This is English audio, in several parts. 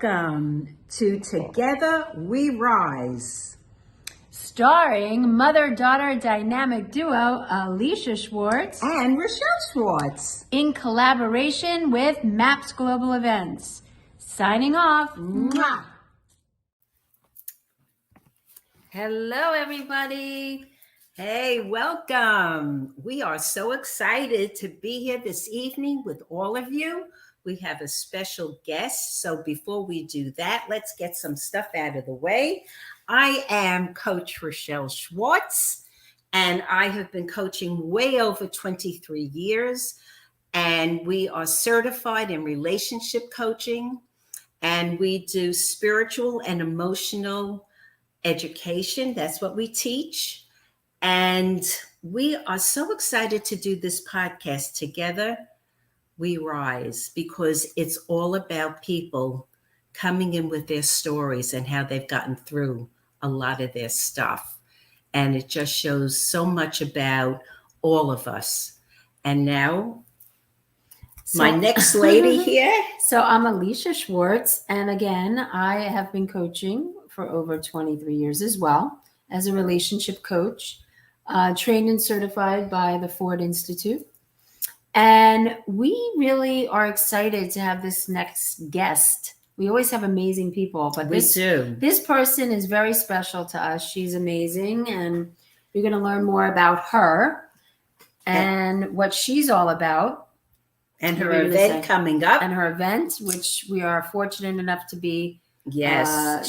Welcome to Together We Rise. Starring mother-daughter dynamic duo Alicia Schwartz and Alicia Schwartz in collaboration with M.A.P.S Global Events. Signing off. Mwah. Hello, everybody. Hey, welcome. We are so excited to be here this evening with all of you. We have a special guest. So before we do that, let's get some stuff out of the way. I am Coach Alicia Schwartz, and I have been coaching way over 23 years. And we are certified in relationship coaching, and we do spiritual and emotional education. That's what we teach. And we are so excited to do this podcast together. We rise, because it's all about people coming in with their stories and how they've gotten through a lot of their stuff. And it just shows so much about all of us. And now, my next lady here. So I'm Alicia Schwartz. And again, I have been coaching for over 23 years as well as a relationship coach, trained and certified by the Ford Institute. And we really are excited to have this next guest. We always have amazing people, but this person is very special to us. She's amazing, and you're going to learn more about her and what she's all about. And her event coming up. And her event, which we are fortunate enough to be, on.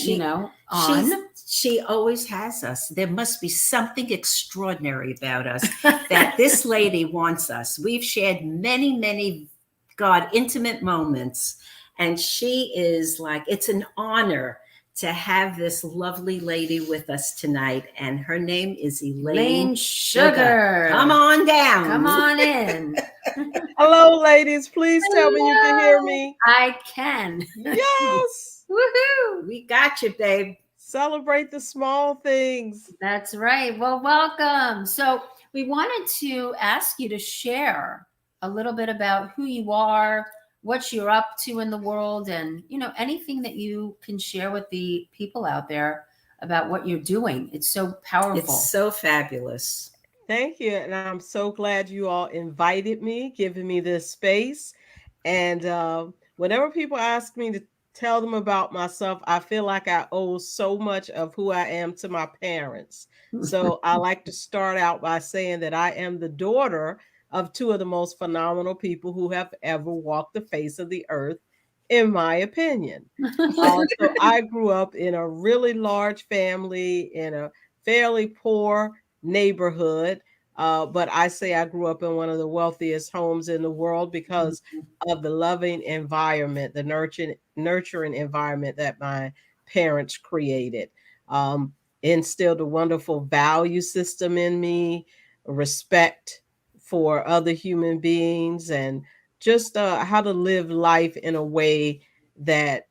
She always has us. There must be something extraordinary about us that this lady wants us. We've shared many, many, intimate moments. And she is like, it's an honor to have this lovely lady with us tonight. And her name is Elaine Sugar. Come on down. Come on in. Hello, ladies. Please tell me you can hear me. I can. Yes. Woohoo. We got you, babe. Celebrate the small things. That's right. Well, welcome. So we wanted to ask you to share a little bit about who you are, what you're up to in the world, and, anything that you can share with the people out there about what you're doing. It's so powerful. It's so fabulous. Thank you. And I'm so glad you all invited me, giving me this space. And whenever people ask me to tell them about myself, I feel like I owe so much of who I am to my parents. So I like to start out by saying that I am the daughter of two of the most phenomenal people who have ever walked the face of the earth, in my opinion. So I grew up in a really large family in a fairly poor neighborhood. But I say I grew up in one of the wealthiest homes in the world because of the loving environment, the nurturing environment that my parents created. Instilled a wonderful value system in me, respect for other human beings, and just how to live life in a way that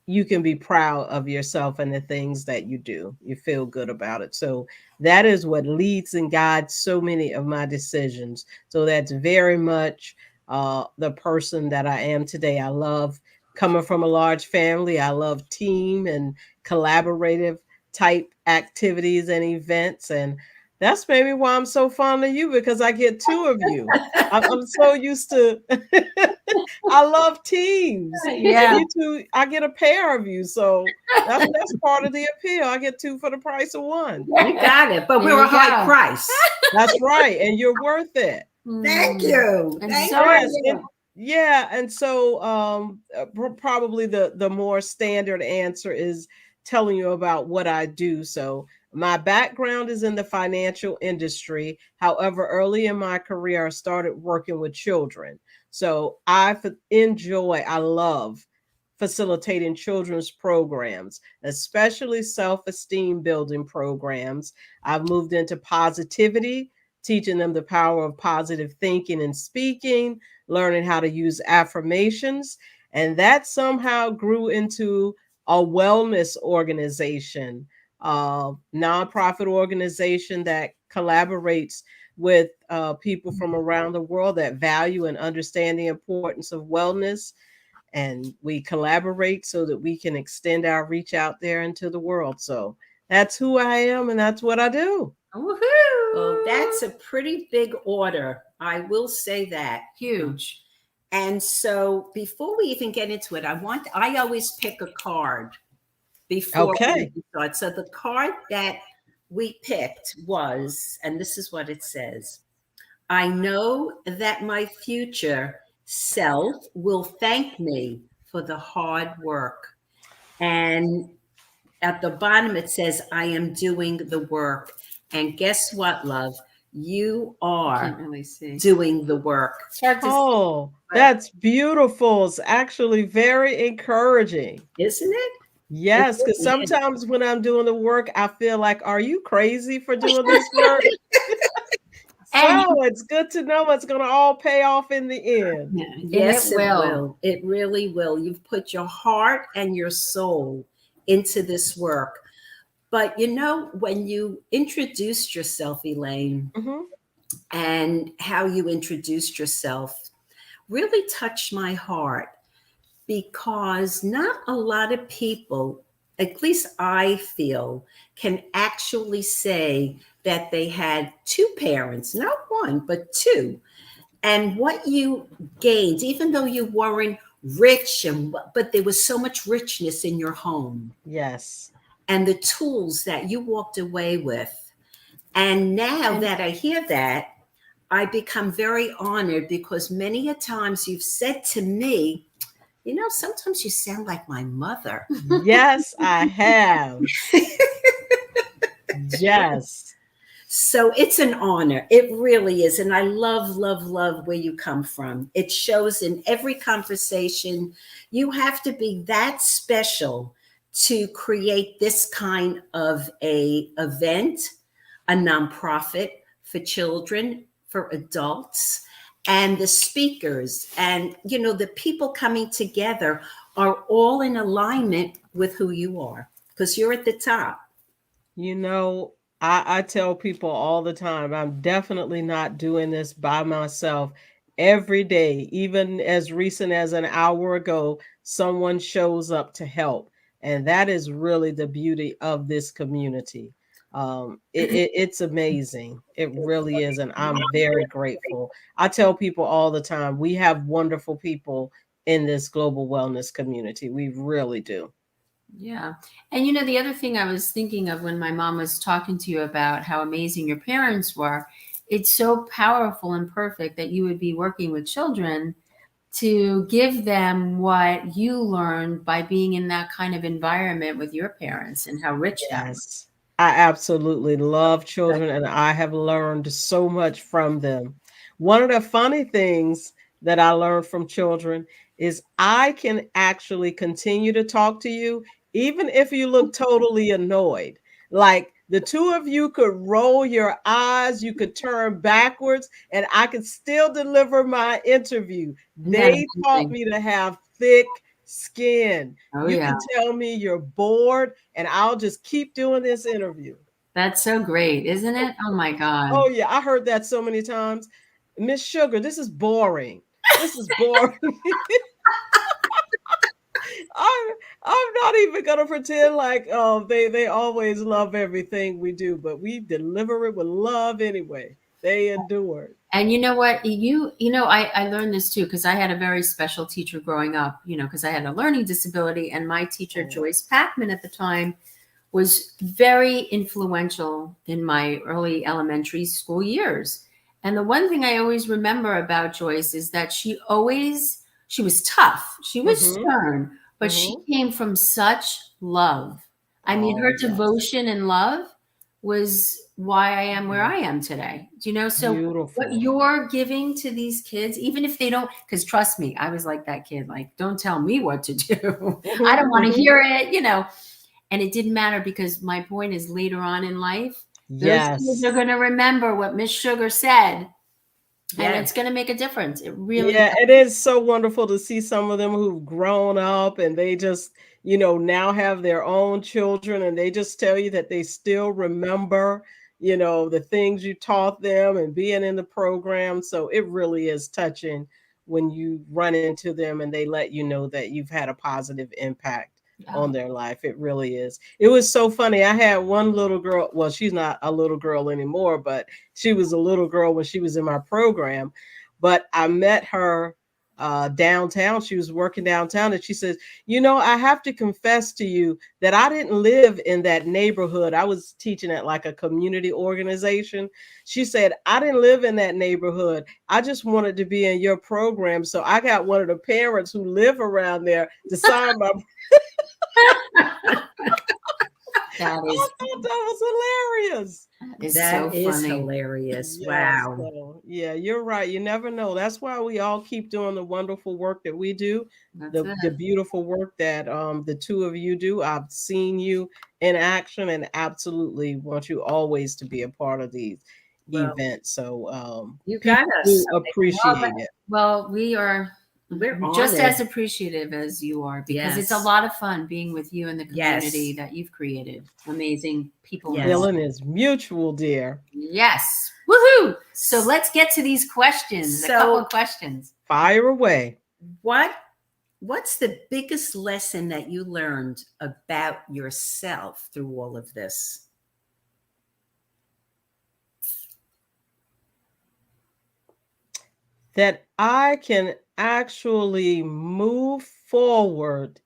you can be proud of yourself and the things that you do. You feel good about it. So that is what leads and guides so many of my decisions. So that's very much the person that I am today. I love coming from a large family. I love team and collaborative type activities and events. And that's maybe why I'm so fond of you, because I get two of you. I'm so used to, I love teams. Yeah. You two, I get a pair of you. So that's part of the appeal. I get two for the price of one. We got it, but we're a high price. That's right. And you're worth it. Thank you. And Thank so you. Yeah. And so probably the more standard answer is telling you about what I do. So my background is in the financial industry. However, early in my career, I started working with children. So I love facilitating children's programs, especially self-esteem building programs. I've moved into positivity, teaching them the power of positive thinking and speaking, learning how to use affirmations. And that somehow grew into a wellness organization, nonprofit organization that collaborates with people from around the world that value and understand the importance of wellness. and we collaborate so that we can extend our reach out there into the world. So that's who I am, and that's what I do. Woohoo! Well, that's a pretty big order. I will say that. Huge. And so before we even get into it, I always pick a card before Okay. we start. So the card that we picked was, and this is what it says: I know that my future self will thank me for the hard work. And at the bottom, it says, I am doing the work. And guess what, love? You Can't are really see. doing the work. It's hard to see, Oh, but that's beautiful. It's actually very encouraging. Isn't it? It Yes, because really is. sometimes when I'm doing the work, I feel like, are you crazy for doing this work? and So it's good to know it's going to all pay off in the end. and it Yes, it will. will. It really will. You've put your heart and your soul into this work. But you know, when you introduced yourself, Elaine, Hmm. and how you introduced yourself really touched my heart, because not a lot of people, at least I feel, can actually say that they had two parents, not one, but two. And what you gained, even though you weren't rich, but there was so much richness in your home, Yes. and the tools that you walked away with. And now And that I hear that, I become very honored, because many a times you've said to me, you know, sometimes you sound like my mother. Yes, I have. Yes. So it's an honor. It really is. And I love, love, love where you come from. It shows in every conversation. You have to be that special to create this kind of a event, a nonprofit for children, for adults, and the speakers, and you know, the people coming together are all in alignment with who you are, because you're at the top. You know, I tell people all the time, I'm definitely not doing this by myself. Every day, even as recent as an hour ago, someone shows up to help. And that is really the beauty of this community. It's amazing. It really is. And I'm very grateful. I tell people all the time, we have wonderful people in this global wellness community. We really do. yeah. And you know, the other thing I was thinking of when my mom was talking to you about how amazing your parents were, it's so powerful and perfect that you would be working with children to give them what you learned by being in that kind of environment with your parents and how rich that was. Yes, I absolutely love children, and I have learned so much from them. One of the funny things that I learned from children is I can actually continue to talk to you even if you look totally annoyed. Like the two of you could roll your eyes, you could turn backwards, and I could still deliver my interview. Isn't that They taught amazing? me to have thick skin. Oh, You yeah. can tell me you're bored, and I'll just keep doing this interview. That's so great, isn't it? Oh my God. Oh, yeah, I heard that so many times. Miss Sugar, this is boring. This is boring. I'm, I'm not even gonna pretend like they always love everything we do, but we deliver it with love anyway. They endure it. And you know what? I learned this too because I had a very special teacher growing up, because I had a learning disability. And my teacher, Oh, Joyce Packman, at the time, was very influential in my early elementary school years. And the one thing I always remember about Joyce is that she was tough, she was mm-hmm, stern, but she mm-hmm. came from such love. I mean, Oh, her yes. devotion and love was why I am where Mhm. I am today. Do you know? So what Beautiful. you're giving to these kids, even if they don't, because trust me, I was like that kid, like, don't tell me what to do. I don't Mm-hmm, want to mm-hmm. hear it. And it didn't matter because my point is later on in life, those kids are Yes. going to remember what Miss Sugar said, and it's Yes. going to make a difference. It really Yeah, does. it is so wonderful to see some of them who've grown up and they just, now have their own children and they just tell you that they still remember, the things you taught them and being in the program. So it really is touching when you run into them and they let you know that you've had a positive impact on their life. It really is. It was so funny. I had one little girl. Well, she's not a little girl anymore, but she was a little girl when she was in my program. But I met her downtown. She was working downtown, and she says, "You know, I have to confess to you that I didn't live in that neighborhood. I was teaching at like a community organization." She said, "I didn't live in that neighborhood. I just wanted to be in your program. So I got one of the parents who live around there to sign my." That I is thought that was hilarious. That so is funny. hilarious. Yes, Wow. so yeah, you're right. You never know. That's why we all keep doing the wonderful work that we do, That's the it. beautiful work that the two of you do. I've seen you in action and absolutely want you always to be a part of these Well, events. So you got people us. do Well, appreciate it. well, we are We're just as honored. appreciative as you are because it's a Yes. lot of fun being with you and the community Yes. that you've created. Amazing people Yes. Feeling is mutual, dear. Yes. Woohoo! So let's get to these questions. A couple So of questions. Fire away. what what's the biggest lesson that you learned about yourself through all of this? That I can actually move forward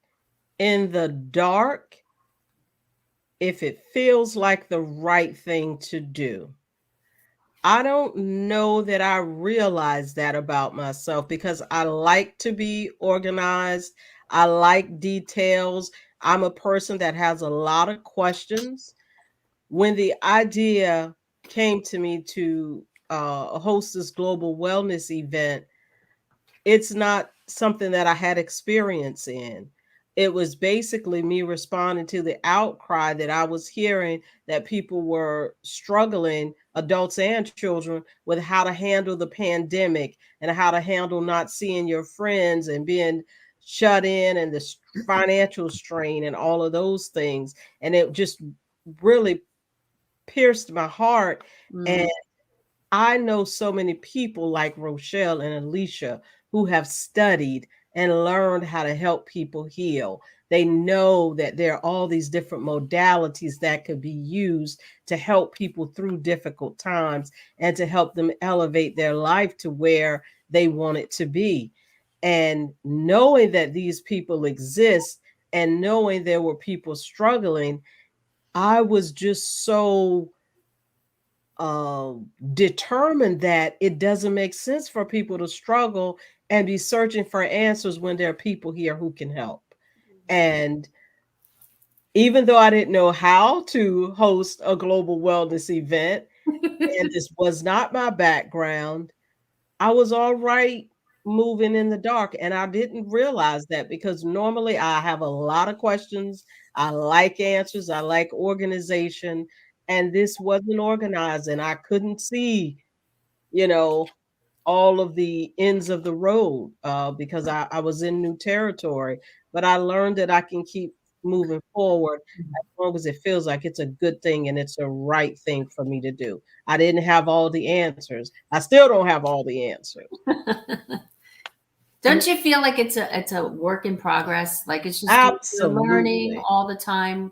in the dark if it feels like the right thing to do. I don't know that I realize that about myself because I like to be organized. I like details. I'm a person that has a lot of questions. When the idea came to me to host this global wellness event, it's not something that I had experience in. It was basically me responding to the outcry that I was hearing that people were struggling, adults and children, with how to handle the pandemic and how to handle not seeing your friends and being shut in and the financial strain and all of those things. And it just really pierced my heart. Mm. And I know so many people like Rochelle and Alicia who have studied and learned how to help people heal. They know that there are all these different modalities that could be used to help people through difficult times and to help them elevate their life to where they want it to be. And knowing that these people exist and knowing there were people struggling, I was just so uh, determined that it doesn't make sense for people to struggle and be searching for answers when there are people here who can help. And even though I didn't know how to host a global wellness event, and this was not my background, I was all right moving in the dark. And I didn't realize that because normally I have a lot of questions. I like answers, I like organization. And this wasn't organized, and I couldn't see, you know, all of the ends of the road because I was in new territory. But I learned that I can keep moving forward as long as it feels like it's a good thing and it's a right thing for me to do. I didn't have all the answers. I still don't have all the answers. Don't you feel like it's a work in progress? Like it's just you're learning Absolutely. all the time,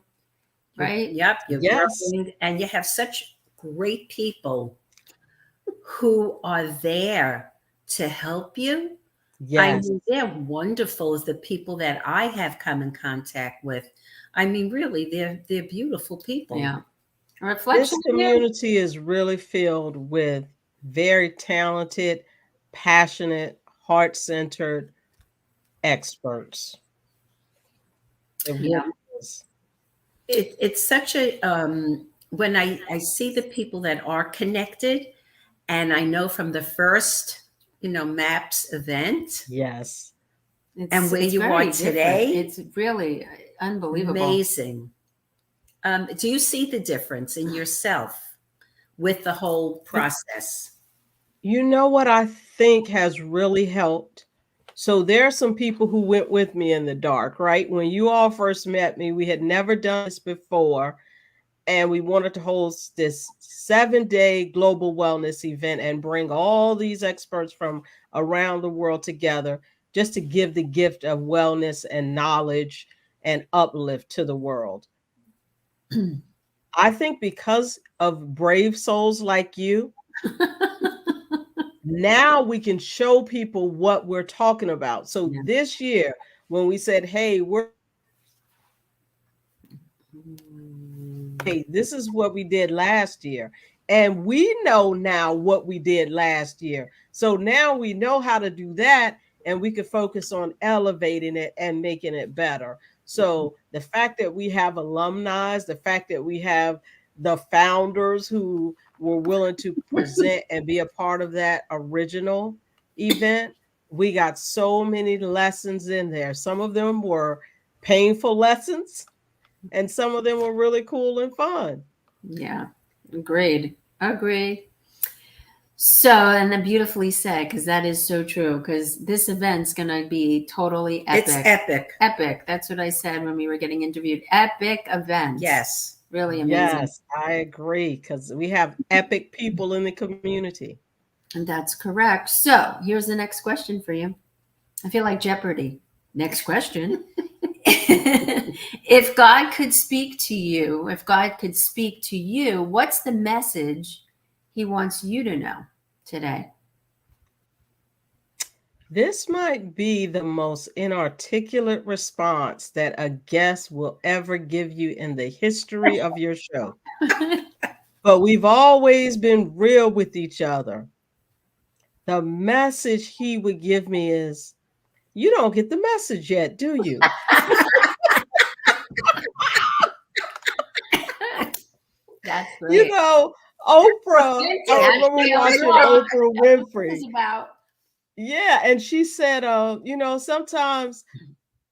right? Yep, you're Yes. growing, and you have such great people who are there to help you. I Yes. mean, they're wonderful. The people that I have come in contact with. I mean, really, they're beautiful people. Yeah. A This reflection of you. community is really filled with very talented, passionate, heart centered experts. It Yeah. really is. It's such a when I see the people that are connected, and I know from the first, M.A.P.S event Yes. and where It's you are very different. today, It's really unbelievable. amazing. Do you see the difference in yourself with the whole process? You know what I think has really helped? So there are some people who went with me in the dark, right? When you all first met me, we had never done this before. And we wanted to host this 7-day global wellness event and bring all these experts from around the world together just to give the gift of wellness and knowledge and uplift to the world. I think because of brave souls like you, now we can show people what we're talking about. So Yeah. this year, when we said, hey, this is what we did last year. And we know now what we did last year. So now we know how to do that, and we can focus on elevating it and making it better. So the fact that we have alumni, the fact that we have the founders who were willing to present and be a part of that original event, we got so many lessons in there. Some of them were painful lessons, and some of them were really cool and fun. Yeah, agreed. Agreed. So, and then beautifully said, because that is so true. Because this event's gonna be totally epic. It's epic. Epic. That's what I said when we were getting interviewed. Epic event. Yes. Really amazing. Yes, I agree, because we have epic people in the community. And that's correct. So, here's the next question for you. I feel like Jeopardy. Next question. If God could speak to you, what's the message he wants you to know today? This might be the most inarticulate response that a guest will ever give you in the history of your show. But we've always been real with each other. The message he would give me is, you don't get the message yet, do you? That's great. You know, Oprah, I remember watching Oprah Winfrey. Yeah, and she said, sometimes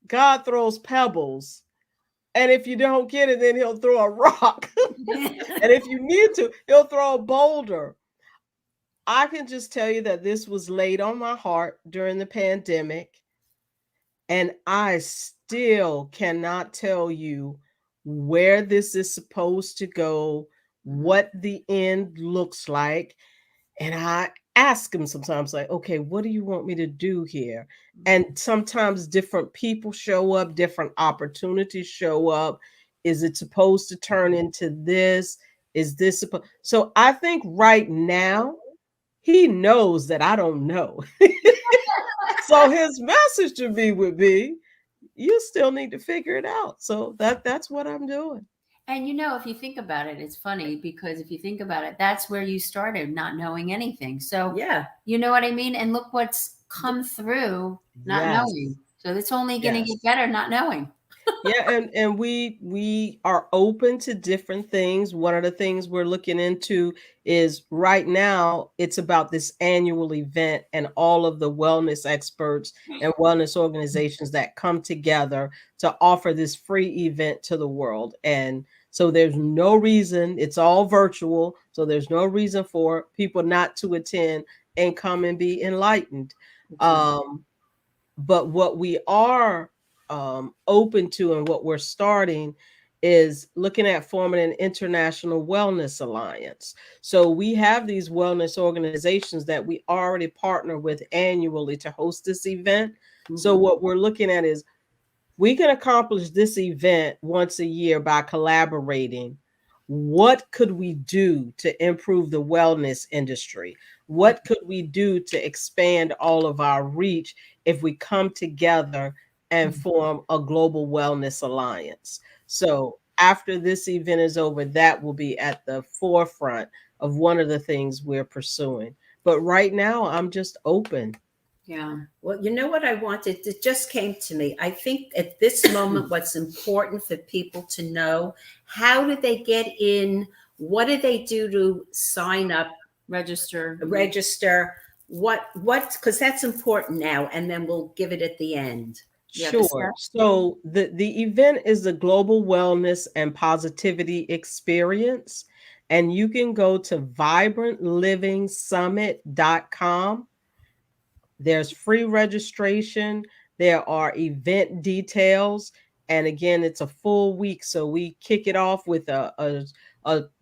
God throws pebbles, and if you don't get it, then he'll throw a rock. And if you need to, he'll throw a boulder. I can just tell you that this was laid on my heart during the pandemic, and I still cannot tell you where this is supposed to go, what the end looks like. And I ask him sometimes, like, okay, what do you want me to do here? And sometimes different people show up, different opportunities show up. Is it supposed to turn into this? Is this supposed? So I think right now he knows that I don't know. So his message to me would be, you still need to figure it out. So that's what I'm doing. And if you think about it, it's funny because if you think about it, that's where you started, not knowing anything. So yeah, you know what I mean? And look what's come through not knowing. So it's only going to get better not knowing. Yeah, and we are open to different things. One of the things we're looking into is right now it's about this annual event and all of the wellness experts and wellness organizations that come together to offer this free event to the world. And so there's no reason, it's all virtual, so there's no reason for people not to attend and come and be enlightened. But what we are open to and what we're starting is looking at forming an international wellness alliance. So we have these wellness organizations that we already partner with annually to host this event. Mm-hmm. So what we're looking at is we can accomplish this event once a year by collaborating. What could we do to improve the wellness industry? What could we do to expand all of our reach if we come together and form a global wellness alliance? So after this event is over, that will be at the forefront of one of the things we're pursuing. But right now, I'm just open. Yeah. Well, you know what I wanted? It just came to me. I think at this moment, what's important for people to know, how do they get in? What do they do to sign up? Register. What, because that's important now. And then we'll give it at the end. Sure. So the event is the Global Wellness and Positivity Experience. And you can go to vibrantlivingsummit.com. There's free registration. There are event details. And again, it's a full week. So we kick it off with a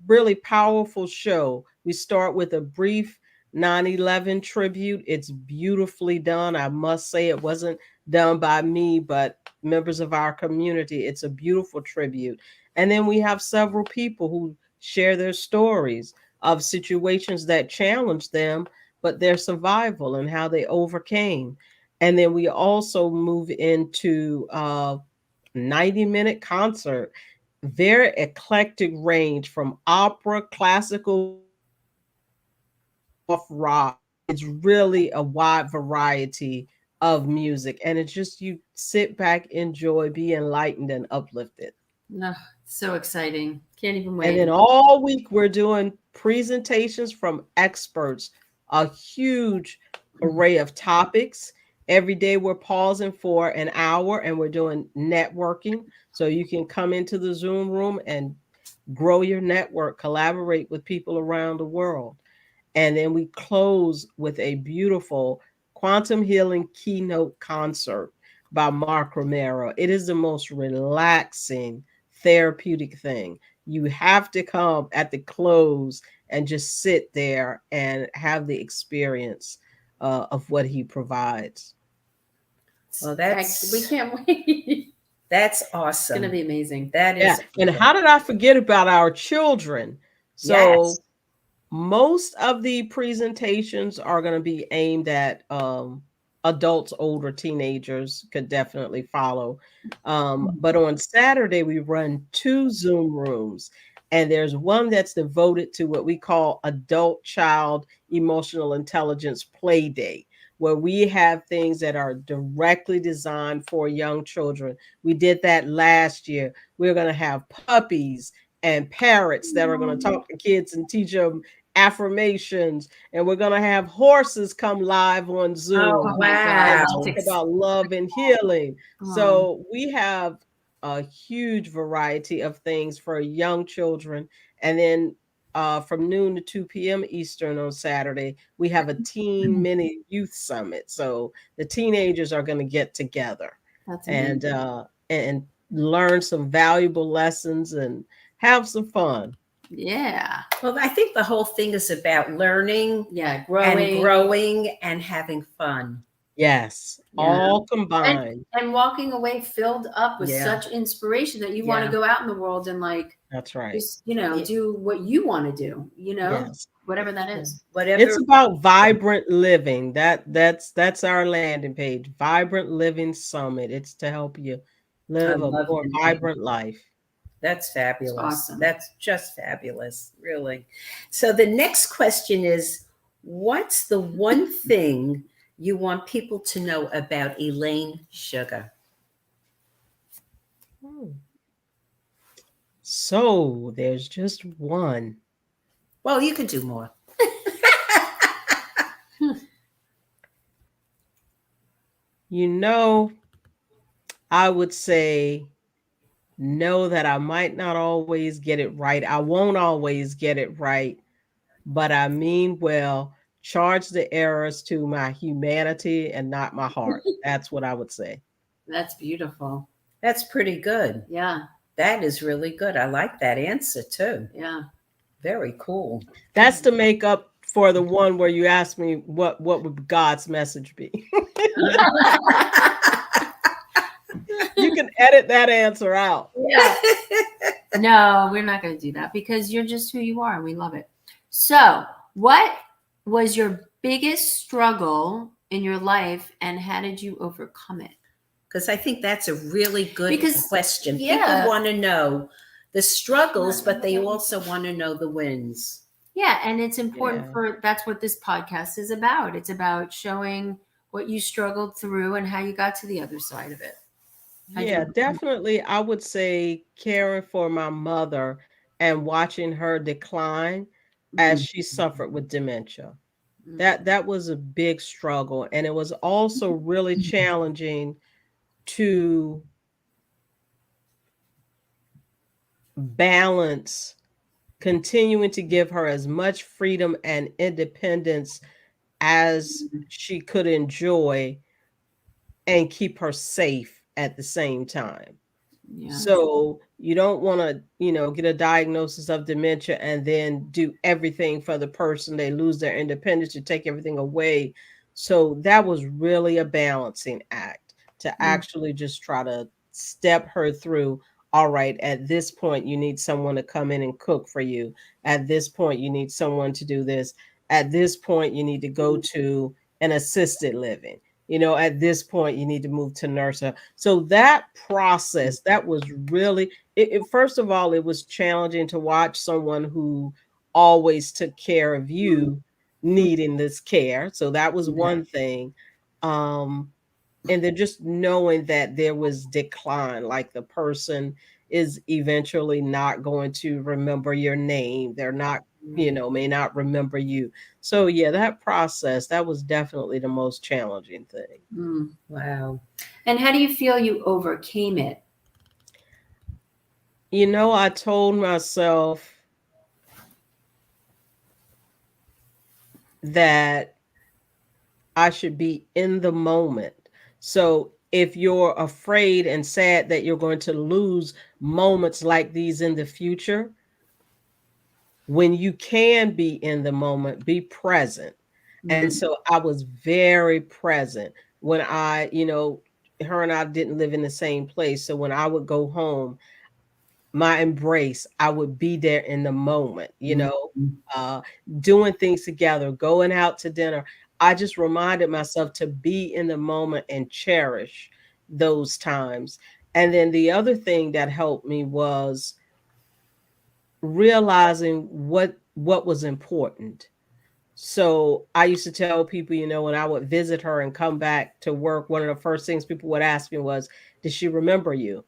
really powerful show. We start with a brief 9/11 tribute. It's beautifully done. I must say, it wasn't done by me, but members of our community. It's a beautiful tribute. And then we have several people who share their stories of situations that challenged them, but their survival and how they overcame. And then we also move into 90-minute concert, very eclectic range from opera, classical music, soft rock. It's really a wide variety of music. And it's just you sit back, enjoy, be enlightened and uplifted. Oh, so exciting. Can't even And wait. then all week we're doing presentations from experts, a huge array of topics. Every day we're pausing for an hour and we're doing networking. So you can come into the Zoom room and grow your network, collaborate with people around the world. And then we close with a beautiful quantum healing keynote concert by Mark Romero. It is the most relaxing, therapeutic thing. You have to come at the close and just sit there and have the experience of what he provides. Well, We can't wait. that's It's going to awesome. be amazing. That Yeah. is And good. how did I forget about our children? So Yes. most of the presentations are going to be aimed at adults, older teenagers could definitely follow. But on Saturday, we run 2 Zoom rooms, and there's one that's devoted to what we call adult child emotional intelligence play day, where we have things that are directly designed for young children. We did that last year. We're going to have puppies and parrots that are going to talk to kids and teach them affirmations, and we're going to have horses come live on Oh, Zoom Oh my and God. wow. talk about love and healing. Oh, So we have a huge variety of things for young children. And then from noon to 2 p.m. Eastern on Saturday, we have a teen mini youth summit. So the teenagers are going to get together that's and amazing. learn some valuable lessons and have some fun. Yeah. Well, I think the whole thing is about learning Yeah. and Growing. growing and having fun. Yes, Yeah. all And, combined. and walking away filled up with Yeah. such inspiration that you want Yeah. to go out in the world and like That's right. just, Yeah. do what you want to do, Yes. whatever that is. It's Whatever. about vibrant living. That's our landing page. Vibrant Living Summit. It's to help you I live a love more the name. vibrant life. That's It's fabulous. awesome. That's just fabulous, really. So the next question is, what's the one thing you want people to know about Elaine Sugar? Hmm. So there's just one. Well, you could do more. You know, I would say know that I might not always get it right. I won't always get it right, but I mean well. Charge the errors to my humanity and not my heart. That's what I would say. That's beautiful. That's pretty good. Yeah. That is really good. I like that answer too. Yeah. Very cool. That's to make up for the one where you asked me what would God's message be. You can edit that answer out. Yeah. No, we're not going to do that because you're just who you are and we love it. So, what was your biggest struggle in your life and how did you overcome it? Because I think that's a really good question. yeah. People want to know the struggles, but they also want to know the wins. Yeah, and it's important Yeah. that's what this podcast is about. It's about showing what you struggled through and how you got to the other side of it. How'd you Yeah, overcome definitely. I would say caring for my mother and watching her decline it? as she suffered with dementia. That was a big struggle, and it was also really challenging to balance continuing to give her as much freedom and independence as she could enjoy and keep her safe at the same time. Yeah. So you don't want to, get a diagnosis of dementia and then do everything for the person. They lose their independence, you take everything away. So that was really a balancing act to Mm. actually just try to step her through. All right, at this point, you need someone to come in and cook for you. At this point, you need someone to do this. At this point, you need to go to an assisted living. At this point, you need to move to nursing. So that process, that was really, first of all, it was challenging to watch someone who always took care of you needing this care. So that was Yeah. one thing. Um, and then just knowing that there was decline, like the person is eventually not going to remember your name. They're not, may not remember you. So yeah, that process, that was definitely the most challenging thing. Mm. Wow. And how do you feel you overcame it? I told myself that I should be in the moment. So if you're afraid and sad that you're going to lose moments like these in the future, when you can be in the moment, be present. And Mm. so I was very present when her and I didn't live in the same place. So when I would go home, my embrace, I would be there in the moment, Mm. uh, doing things together, going out to dinner. I just reminded myself to be in the moment and cherish those times. And then the other thing that helped me was realizing what was important. So I used to tell people, when I would visit her and come back to work, one of the first things people would ask me was, did she remember you?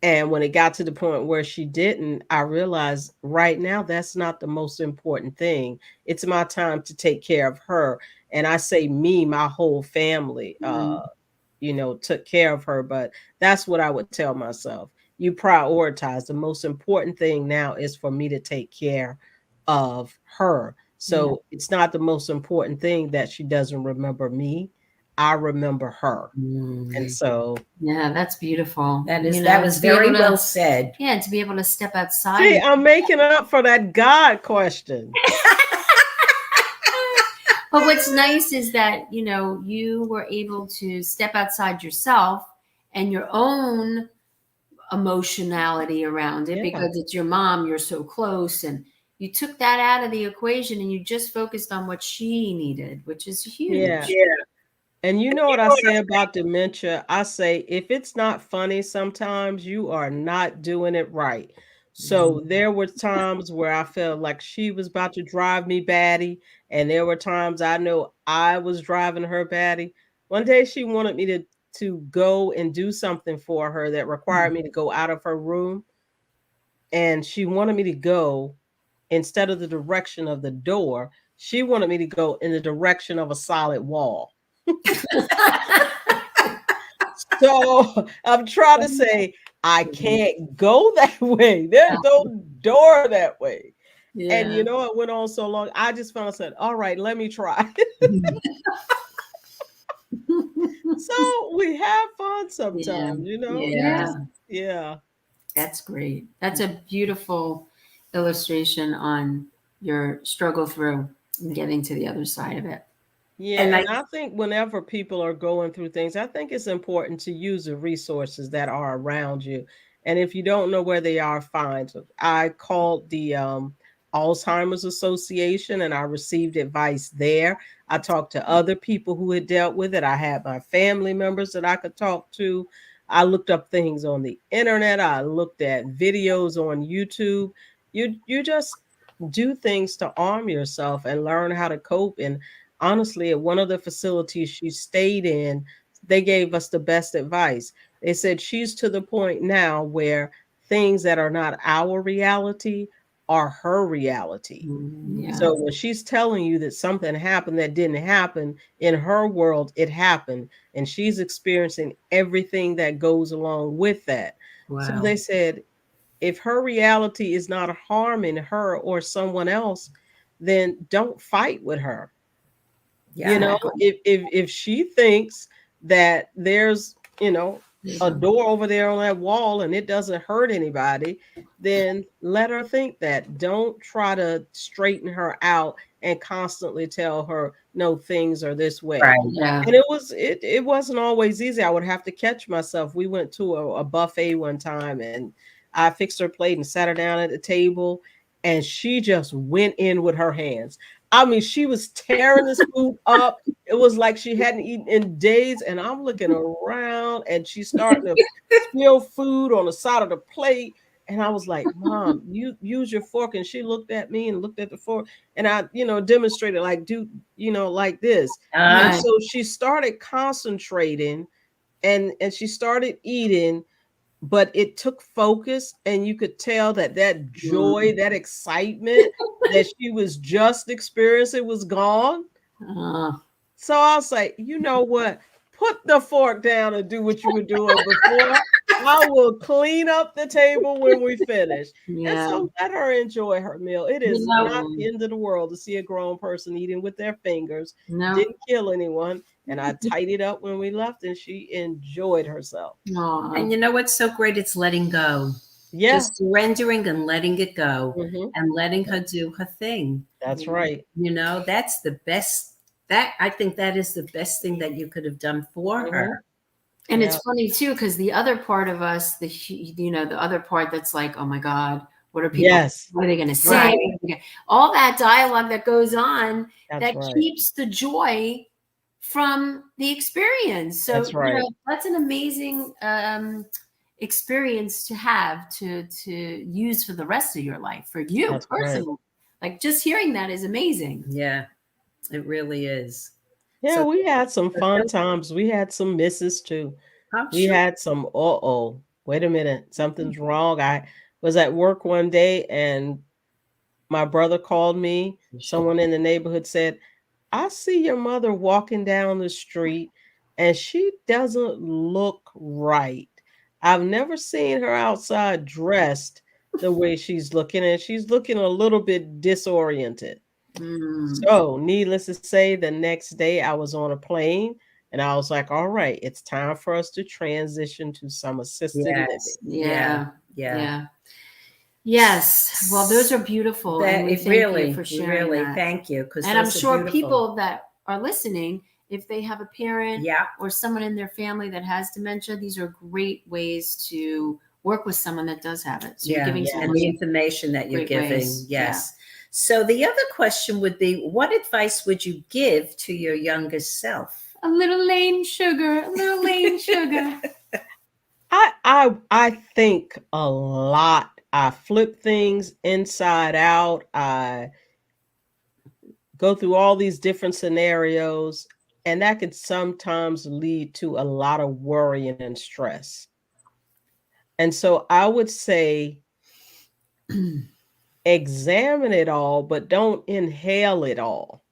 And when it got to the point where she didn't, I realized right now that's not the most important thing. It's my time to take care of her. And I say me, my whole family, Mm. took care of her. But that's what I would tell myself. You prioritize. The most important thing now is for me to take care of her. Yeah. So it's not the most important thing that she doesn't remember me. I remember her. And Mm. so Yeah, that's beautiful. That was To be able very to, well said. yeah, to be able to step outside. see, I'm making up for that God question. But what's nice is that, you were able to step outside yourself and your own emotionality around it Yeah. because it's your mom, you're so close, and you took that out of the equation and you just focused on what she needed, which is Yeah. huge. And you know what I say about dementia? I say if it's not funny sometimes, you are not doing it right. Mm. So there were times where I felt like she was about to drive me batty, and there were times I know I was driving her batty. One day she wanted me to go and do something for her that required me to go out of her room, and she wanted me to go instead of the direction of the door, she wanted me to go in the direction of a solid wall. So I'm trying to say, I can't go that way. There's no door that way. And Yeah. it went on so long. I just found said, all right, let me try. So we have fun Yeah. sometimes, You Yeah. just, yeah. That's great. That's a beautiful illustration on your struggle through and getting to the other side of it. Yeah, And and I think whenever people are going through things, I think it's important to use the resources that are around you. And if you don't know where they are, find them. I called the Alzheimer's Association and I received advice there. I talked to other people who had dealt with it. I had my family members that I could talk to. I looked up things on the internet. I looked at videos on YouTube. You just do things to arm yourself and learn how to cope. And honestly, at one of the facilities she stayed in, they gave us the best advice. They said she's to the point now where things that are not our reality are her reality. Yeah. So when she's telling you that something happened that didn't happen in her world, it happened. And she's experiencing everything that goes along with that. So wow. they said, if her reality is not harming her or someone else, then don't fight with her. Yeah. If she thinks that there's a door over there on that wall and it doesn't hurt anybody, then let her think that. Don't try to straighten her out and constantly tell her, no, things are this way. Right. Yeah. And it wasn't always easy. I would have to catch myself. We went to a buffet one time and I fixed her plate and sat her down at the table and she just went in with her hands. I mean, she was tearing this food up. It was like she hadn't eaten in days. And I'm looking around and she's starting to spill food on the side of the plate. And I was like, Mom, you use your fork. And she looked at me and looked at the fork. And I, demonstrated like, do, like this. And Right. so she started concentrating and she started eating, but it took focus and you could tell that joy, that excitement that she was just experiencing was gone. So I was like, you know what? Put the fork down and do what you were doing before. I will clean up the table when we finish. And Yeah. so let her enjoy her meal. It is know- not the end of the world to see a grown person eating with their fingers. No. Didn't kill anyone. And I tidied up when we left and she enjoyed herself. Aw. And you know what's so great? It's letting go. Yeah. Just surrendering and letting it go Mhm. and letting her do her thing. That's right. That's the best. I think that is the best thing that you could have done for her. And Yeah. it's funny too, because the other part of us, the other part that's like, oh my God, what are people? Yes. What are they going to say? Right. All that dialogue that goes on That's that right. keeps the joy from the experience. So That's right. that's an amazing experience to have to use for the rest of your life, for you That's personally. right. Like just hearing that is amazing. Yeah, it really is. Yeah, So- we had some fun times. We had some misses too. I'm We sure. had some, wait a minute, something's wrong. I was at work one day and my brother called me. Someone in the neighborhood said, I see your mother walking down the street and she doesn't look right. I've never seen her outside dressed the way she's looking, and she's looking a little bit disoriented. So, needless to say, the next day I was on a plane and I was like, all right, it's time for us to transition to some assisted living. Yeah. Yes. Well, those are beautiful. And we thank you for sharing that. Thank you. And I'm sure people that are listening, if they have a parent or someone in their family that has dementia, these are great ways to work with someone that does have it. So you're giving some and the information that you're giving. ways. Yes. So the other question would be, what advice would you give to your younger self? A little Elaine Sugar, a little Elaine Sugar. I think a lot. I flip things inside out. I go through all these different scenarios, and that could sometimes lead to a lot of worrying and stress. And so I would say examine it all, but don't inhale it all.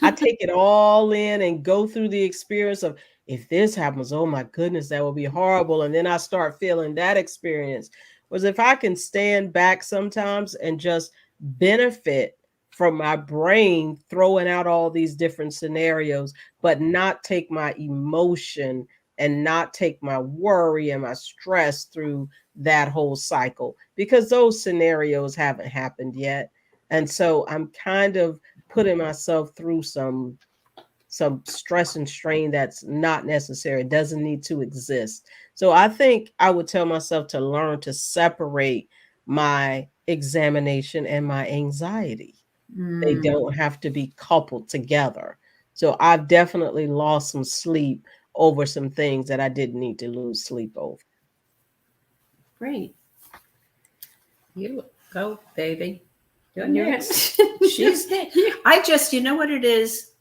I take it all in and go through the experience of, if this happens, oh my goodness, that will be horrible. And then I start feeling that experience. Whereas if I can stand back sometimes and just benefit from my brain throwing out all these different scenarios, but not take my emotion and not take my worry and my stress through that whole cycle, because those scenarios haven't happened yet. And so I'm kind of putting myself through some stress and strain that's not necessary, doesn't need to exist. So I think I would tell myself to learn to separate my examination and my anxiety. They don't have to be coupled together. So I've definitely lost some sleep over some things that I didn't need to lose sleep over. Great. You go, baby. You're You're next. She's next. You know what it is?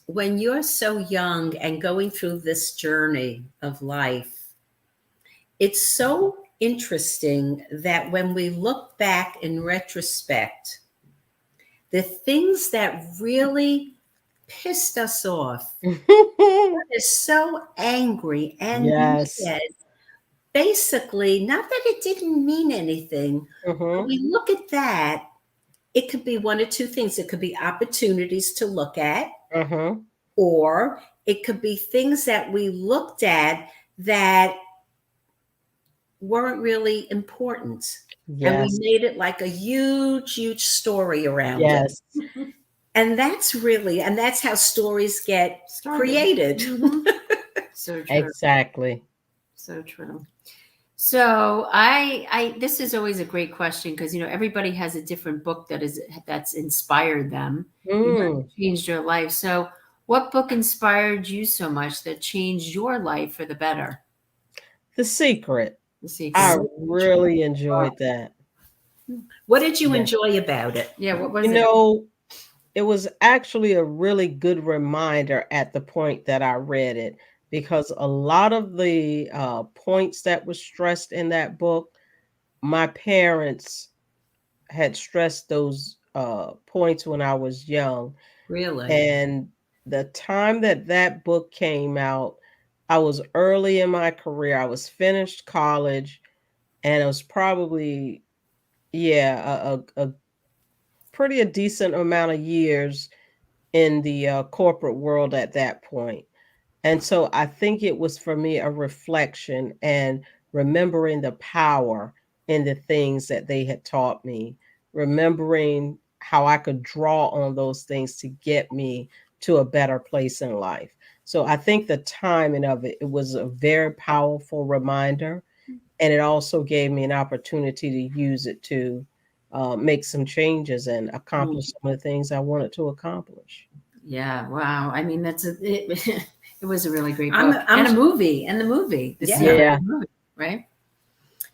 When you're so young and going through this journey of life, it's so interesting that when we look back in retrospect, the things that really pissed us off, is so angry and mad, basically, not that it didn't mean anything. When we look at that, it could be one or two things. It could be opportunities to look at, or it could be things that we looked at that weren't really important. And we Yes. made it like a huge, huge story around it. Yes. And that's how stories get Started. created. Mhm. So true. Exactly. So true. So I this is always a great question because everybody has a different book that's inspired them, Mm. changed their life. So what book inspired you so much that changed your life for the better? The Secret. The I Secret. So true. really enjoyed that. What did you Yeah. enjoy about it? Yeah, what You was it? know, it was actually a really good reminder at the point that I read it, because a lot of the points that were stressed in that book, my parents had stressed those points when I was young. Really? And the time that that book came out, I was early in my career. I was finished college, and it was probably, yeah, a pretty a decent amount of years in the corporate world at that point. And so I think it was for me a reflection and remembering the power in the things that they had taught me, remembering how I could draw on those things to get me to a better place in life. So I think the timing of it, it was a very powerful reminder. And it also gave me an opportunity to use it to make some changes and Mm, accomplish some of the things I wanted to accomplish. yeah, wow. I mean, it, it was a really great I'm book I'm and a movie, The yeah. Secret Yeah, movie, right?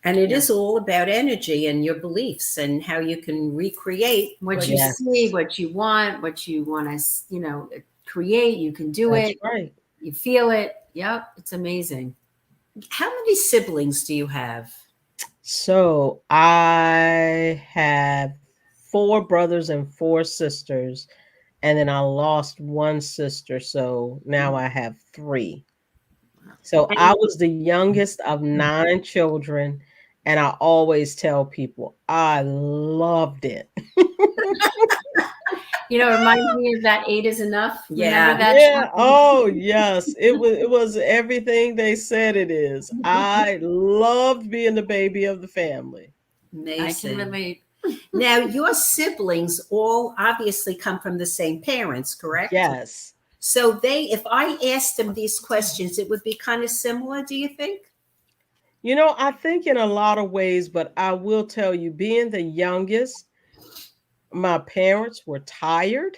And it Yeah. is all about energy and your beliefs and how you can recreate What what you you yes, see, what you want to, create, you can do that's it. right. You feel it. Yep, it's amazing. How many siblings do you have? So I have four brothers and four sisters, and then I lost one sister. So now I have three. So I And was the youngest of nine children, and I always tell people I loved it. It reminds me of that eight is enough. Remember yeah, that Yeah. show? Oh, yes. It was everything they said it is. I loved being the baby of the family. I can amazing. relate. Now, your siblings all obviously come from the same parents, correct? Yes. So if I asked them these questions, it would be kind of similar, do you think? I think in a lot of ways, but I will tell you, being the youngest, my parents were tired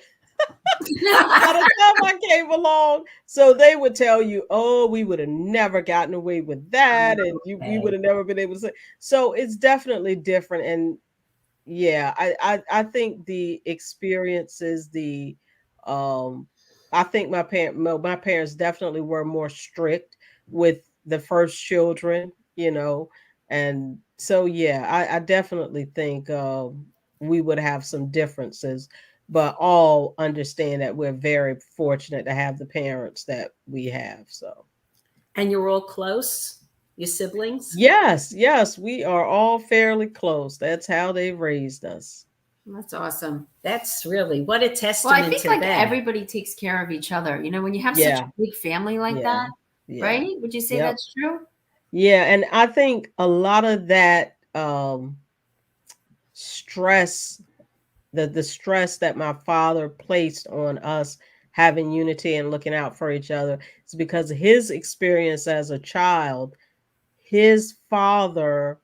by the time I came along. So they would tell you, oh, we would have never gotten away with that. And we would Okay. have never been able to say. So it's definitely different. And yeah, I think the experiences, the um I think my parents definitely were more strict with the first children, and so yeah, I definitely think we would have some differences, but all understand that we're very fortunate to have the parents that we have. So And you're all close, your siblings? yes, yes, we are all fairly close. That's how they raised us. That's awesome. That's really what a Well, I testament think to like them. everybody takes care of each other. When you have such Yeah, a big family like yeah, that, yeah. right? Would you say Yep. that's true? Yeah, and I think a lot of that stress, the stress that my father placed on us having unity and looking out for each other, is because his experience as a child. His father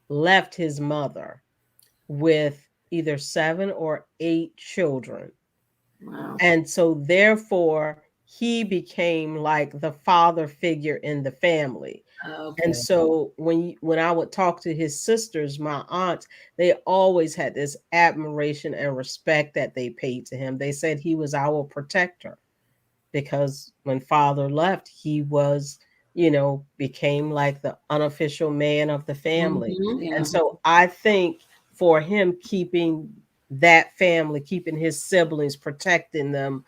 left his mother with either seven or eight children. Wow. And so therefore he became like the father figure in the family. And Okay. so when I would talk to his sisters, my aunts, they always had this admiration and respect that they paid to him. They said he was our protector, because when father left, he was, became like the unofficial man of the family. Yeah. And so I think for him keeping that family, keeping his siblings, protecting them,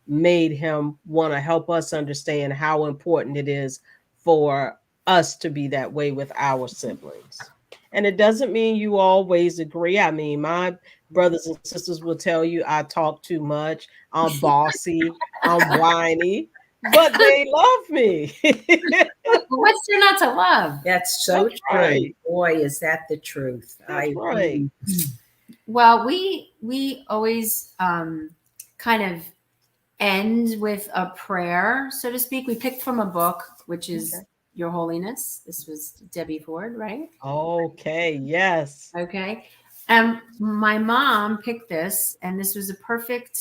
made him want to help us understand how important it is for us to be that way with our siblings. And it doesn't mean you always agree. I mean, my brothers and sisters will tell you I talk too much, I'm bossy, I'm whiny. but they love me. What's there not to love? That's so That's true. right. Boy, is that the truth. That's right. Well, we always kind of end with a prayer, so to speak. We picked from a book, which is Okay. Your Holiness. This was Debbie Ford, right? Okay. Yes. Okay. And my mom picked this, and this was a perfect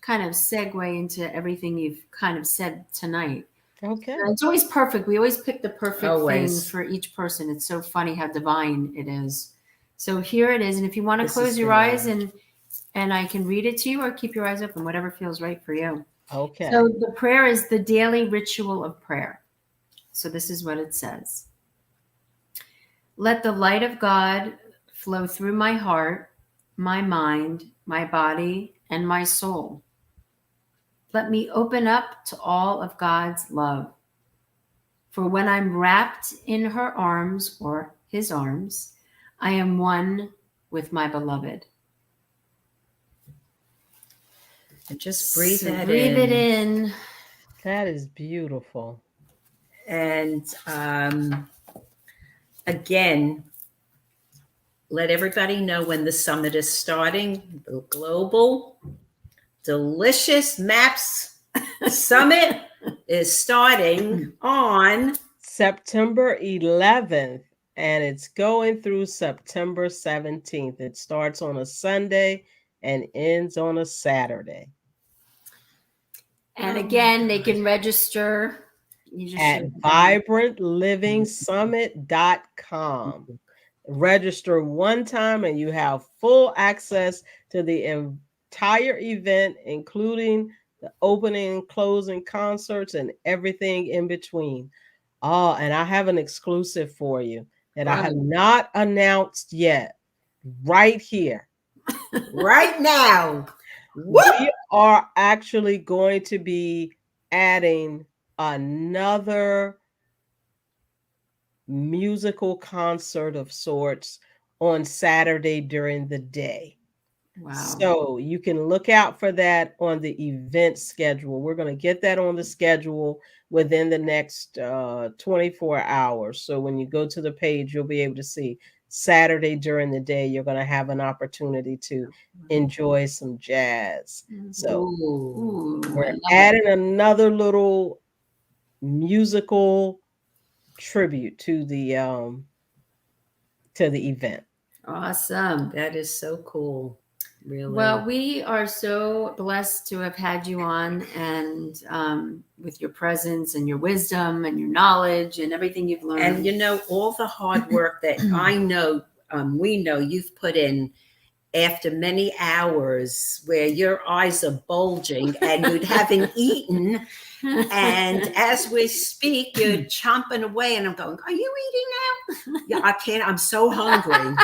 kind of segue into everything you've kind of said tonight. Okay. It's always perfect. We always pick the perfect thing Always. for each person. It's so funny how divine it is. So here it is. And if you want to This close is your for eyes you. and I can read it to you, or keep your eyes open, whatever feels right for you. Okay. So the prayer is the daily ritual of prayer. So this is what it says. Let the light of God flow through my heart, my mind, my body, and my soul. Let me open up to all of God's love. For when I'm wrapped in her arms or his arms, I am one with my beloved. And just breathe So that breathe it in. That is beautiful. And again, let everybody know when the summit is starting. The Global Delicious M.A.P.S Summit is starting on September 11th, and it's going through September 17th. It starts on a Sunday and ends on a Saturday. And again, they can register. You just At vibrantlivingsummit.com. Register one time and you have full access to the entire event, including the opening and closing concerts and everything in between. Oh, and I have an exclusive for you that I have not announced yet. Right here. right now. We are actually going to be adding another musical concert of sorts on Saturday during the day. Wow. So you can look out for that on the event schedule. We're going to get that on the schedule within the next 24 hours. So when you go to the page, you'll be able to see Saturday during the day, you're going to have an opportunity to enjoy some jazz. So we're adding another little musical tribute to the event. Awesome. That is so cool. Really. Well, we are so blessed to have had you on, and with your presence and your wisdom and your knowledge and everything you've learned. And all the hard work that I know, we know you've put in after many hours where your eyes are bulging and you haven't eaten. And as we speak, you're chomping away, and I'm going, "Are you eating now?" Yeah, I can't. I'm so hungry.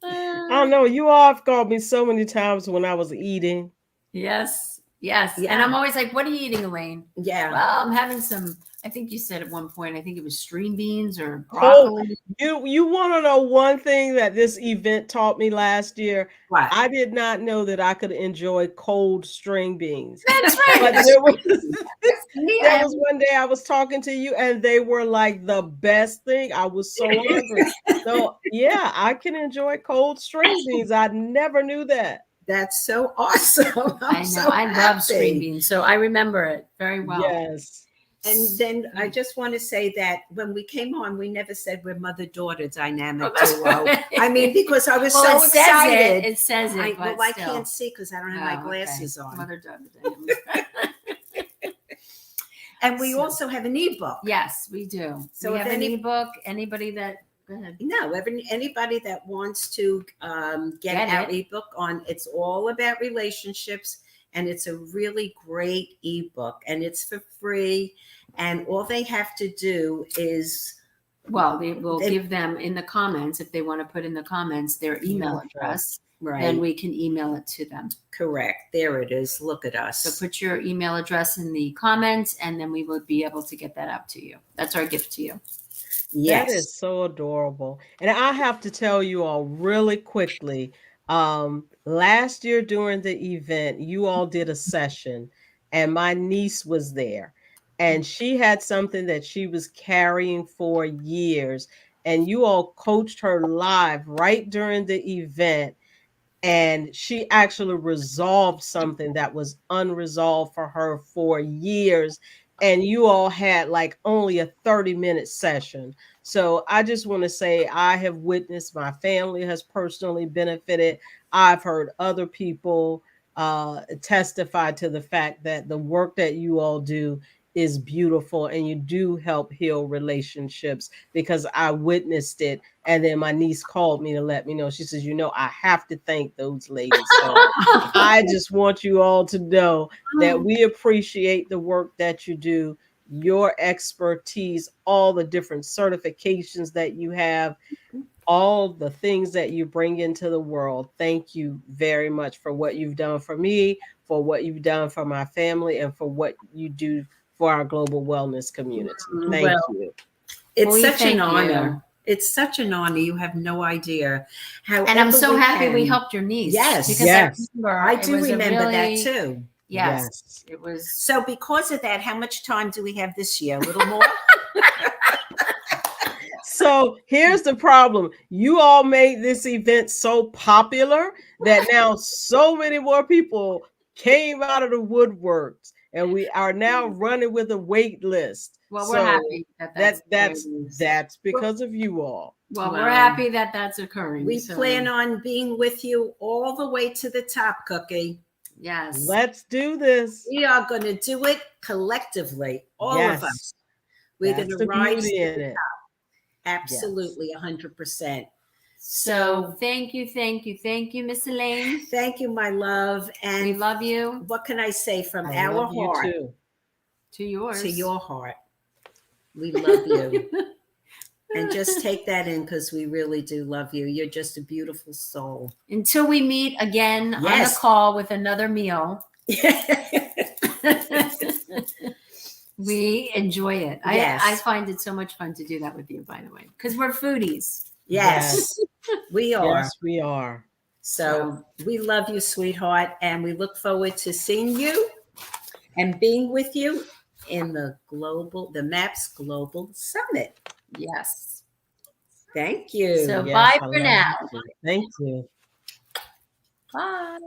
I don't know. You all have called me so many times when I was eating. Yes. Yes. Yeah. And I'm always like, what are you eating, Elaine? Yeah. Well, I'm having some, I think you said at one point, I think it was string beans or broccoli. You want to know one thing that this event taught me last year? What? I did not know that I could enjoy cold string beans. That's right. But there was one day I was talking to you and they were like the best thing. I was so hungry. So yeah, I can enjoy cold string beans. I never knew that. That's so awesome. I know. So I love string beans. So I remember it very well. Yes. And then I just want to say that when we came on, we never said we're mother-daughter dynamic Oh, duo. right. I mean, because I was Well, so it says excited. It says it. I still. can't see because I don't have my glasses on. Mother-daughter dynamic. And we also have an ebook. Yes, we do. So we if have an ebook. Anybody that go ahead. No, anybody that wants to get our ebook on, it's all about relationships, and it's a really great ebook, and it's for free. And all they have to do is, well, we'll give them in the comments, if they want to put in the comments their email address, right? Then we can email it to them. Correct. There it is. Look at us. So put your email address in the comments, and then we will be able to get that out to you. That's our gift to you. Yes. That is so adorable. And I have to tell you all really quickly, last year during the event, you all did a session and my niece was there. And she had something that she was carrying for years. And you all coached her live right during the event. And she actually resolved something that was unresolved for her for years. And you all had like only a 30-minute session. So I just want to say I have witnessed, my family has personally benefited. I've heard other people testify to the fact that the work that you all do is beautiful, and you do help heal relationships, because I witnessed it. And then my niece called me to let me know. She says, I have to thank those ladies. So I just want you all to know that we appreciate the work that you do, your expertise, all the different certifications that you have, all the things that you bring into the world. Thank you very much for what you've done for me, for what you've done for my family, and for what you do for our global wellness community. Thank you. It's such an honor. It's such an honor. You have no idea. And I'm so happy we helped your niece. Yes. Because I do remember that too. Yes. It was. So because of that, how much time do we have this year? A little more? So here's the problem. You all made this event so popular that now so many more people came out of the woodworks, and we are now running with a wait list. Well, we're happy that's because of you all. Well, we're happy that that's occurring. We plan on being with you all the way to the top, Cookie. Yes. Let's do this. We are going to do it collectively, all of us. We're going to rise to the top. Absolutely, 100%. So thank you, Miss Elaine. Thank you, my love. And we love you. What can I say from our heart to yours, to your heart? We love you. And just take that in, because we really do love you. You're just a beautiful soul. Until we meet again on a call with another meal. We enjoy it. I find it so much fun to do that with you, by the way, because we're foodies. Yes, we are. Yes, we are. So we love you, sweetheart, and we look forward to seeing you and being with you in the M.A.P.S Global Summit. Yes. Thank you. So bye for now. Thank you. Bye.